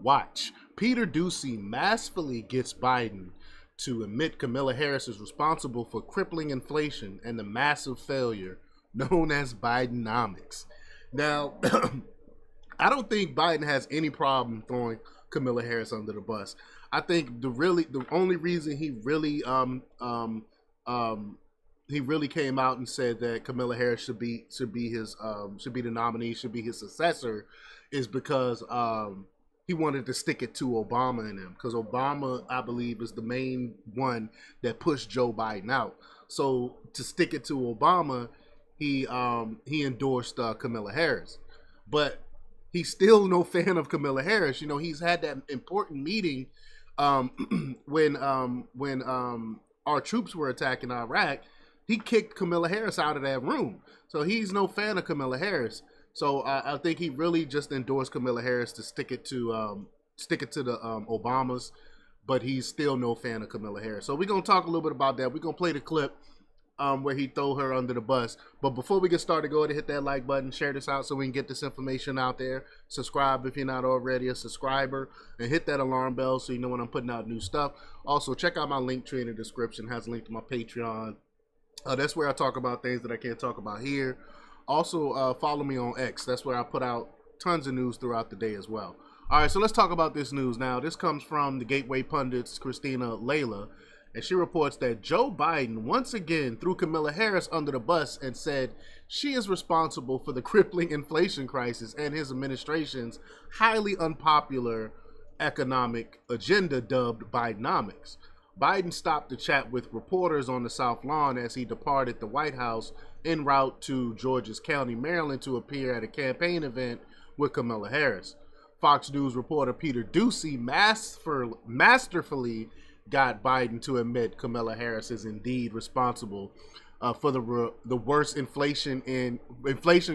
Watch. Peter Doocy masterfully gets Biden to admit Kamala Harris is responsible for crippling inflation and the massive failure known as Bidenomics. Now, I don't think Biden has any problem throwing Kamala Harris under the bus. I think the only reason he really came out and said that Kamala Harris should be the nominee, should be his successor, is because he wanted to stick it to Obama and them, because Obama, I believe, is the main one that pushed Joe Biden out. So to stick it to Obama, he endorsed Kamala Harris, but he's still no fan of Kamala Harris. You know, he's had that important meeting when our troops were attacking Iraq. He kicked Kamala Harris out of that room, so he's no fan of Kamala Harris. So I think he really just endorsed Kamala Harris to stick it to the Obamas, but he's still no fan of Kamala Harris. So we're gonna talk a little bit about that. We're gonna play the clip where he throw her under the bus. But before we get started, go ahead and hit that like button, share this out so we can get this information out there. Subscribe if you're not already a subscriber, and hit that alarm bell so you know when I'm putting out new stuff. Also, check out my link tree in the description. It has a link to my Patreon. That's where I talk about things that I can't talk about here. Also, follow me on X. That's where I put out tons of news throughout the day as well. All right, so let's talk about this news now. This comes from the Gateway Pundit's Christina Layla, and she reports that Joe Biden once again threw Kamala Harris under the bus and said she is responsible for the crippling inflation crisis and his administration's highly unpopular economic agenda dubbed Bidenomics. Biden stopped to chat with reporters on the South Lawn as he departed the White House en route to Georges County, Maryland, to appear at a campaign event with Kamala Harris. Fox News reporter Peter Doocy masterfully got Biden to admit Kamala Harris is indeed responsible for the worst inflation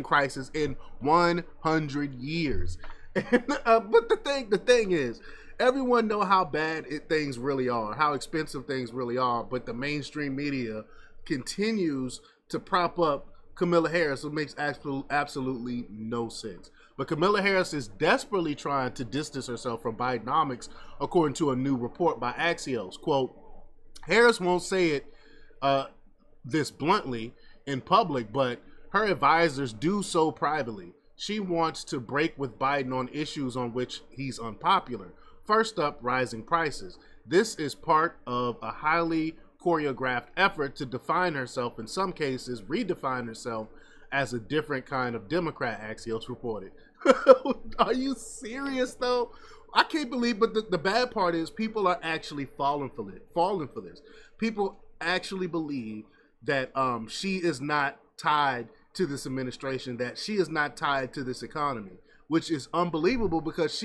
crisis in 100 years. But the thing is, everyone know how bad things really are, how expensive things really are, but the mainstream media continues to prop up Kamala Harris. It makes absolutely no sense. But Kamala Harris is desperately trying to distance herself from Bidenomics, according to a new report by Axios. Quote, Harris won't say it this bluntly in public, but her advisors do so privately. She wants to break with Biden on issues on which he's unpopular. First up, rising prices. This is part of a highly choreographed effort to define herself, in some cases redefine herself as a different kind of Democrat, Axios reported. Are you serious though? I can't believe, but the bad part is people are actually falling for this. People actually believe that she is not tied to this administration, that she is not tied to this economy, which is unbelievable because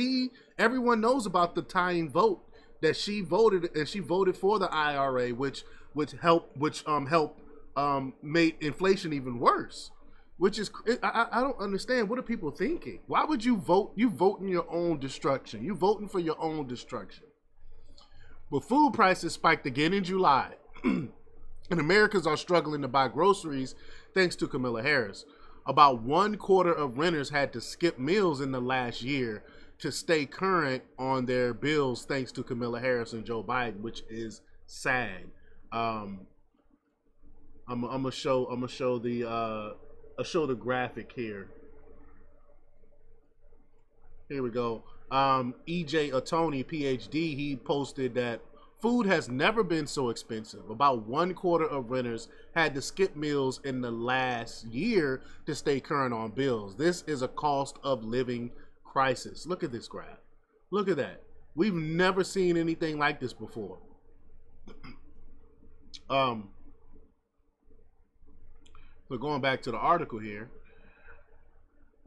everyone knows about the tying vote that she voted, and she voted for the IRA, which helped made inflation even worse. Which is, I don't understand. What are people thinking? Why would you vote? You voting your own destruction. You voting for your own destruction. But food prices spiked again in July, and Americans are struggling to buy groceries thanks to Kamala Harris. About 1/4 of renters had to skip meals in the last year to stay current on their bills thanks to Kamala Harris and Joe Biden, which is sad. I'm gonna show the graphic here. Here we go. EJ Atoni, PhD, he posted that food has never been so expensive. About 1/4 of renters had to skip meals in the last year to stay current on bills. This is a cost of living crisis. Look at this graph. Look at that. We've never seen anything like this before. But going back to the article here,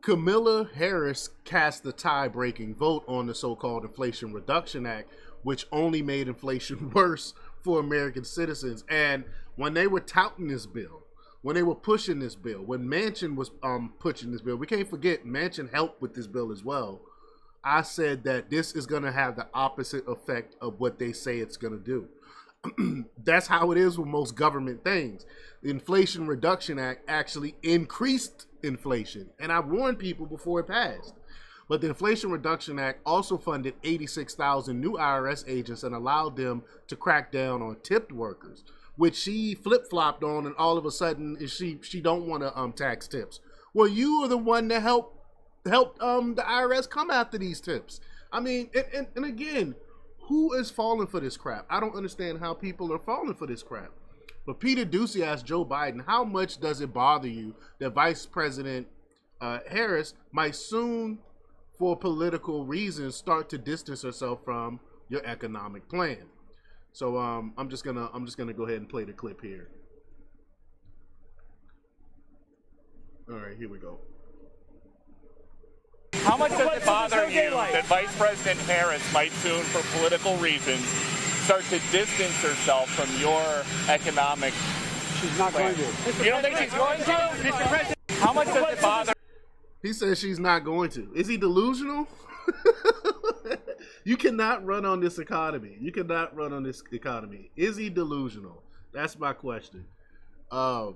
Kamala Harris cast the tie-breaking vote on the so-called Inflation Reduction Act, which only made inflation worse for American citizens. And when they were touting this bill, when they were pushing this bill, when Manchin was pushing this bill, we can't forget Manchin helped with this bill as well. I said that this is going to have the opposite effect of what they say it's going to do. That's how it is with most government things. The Inflation Reduction Act actually increased inflation, and I warned people before it passed. But the Inflation Reduction Act also funded 86,000 new IRS agents and allowed them to crack down on tipped workers, which she flip-flopped on, and all of a sudden she don't want to tax tips. Well, you are the one that helped the IRS come after these tips. I mean, and again, who is falling for this crap? I don't understand how people are falling for this crap. But Peter Doocy asked Joe Biden, how much does it bother you that Vice President Harris might soon, for political reasons, start to distance herself from your economic plan? So I'm just gonna go ahead and play the clip here. All right, here we go. How much does it bother you that Vice President Harris might soon, for political reasons, start to distance herself from your economic She's not plan? going to. You don't think she's going to? Mr. President, how much does it bother? He says she's not going to. Is he delusional? You cannot run on this economy. You cannot run on this economy. Is he delusional? That's my question. Because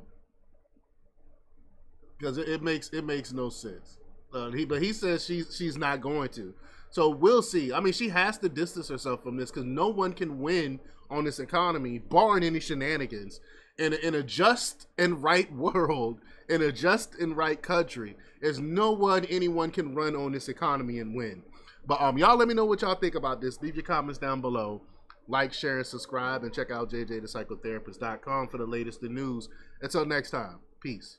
it makes no sense. But he says she's not going to. So we'll see. I mean, she has to distance herself from this because no one can win on this economy, barring any shenanigans. In a just and right world, in a just and right country, there's anyone can run on this economy and win. But y'all let me know what y'all think about this. Leave your comments down below. Like, share, and subscribe, and check out jjthepsychotherapist.com for the latest in news. Until next time, peace.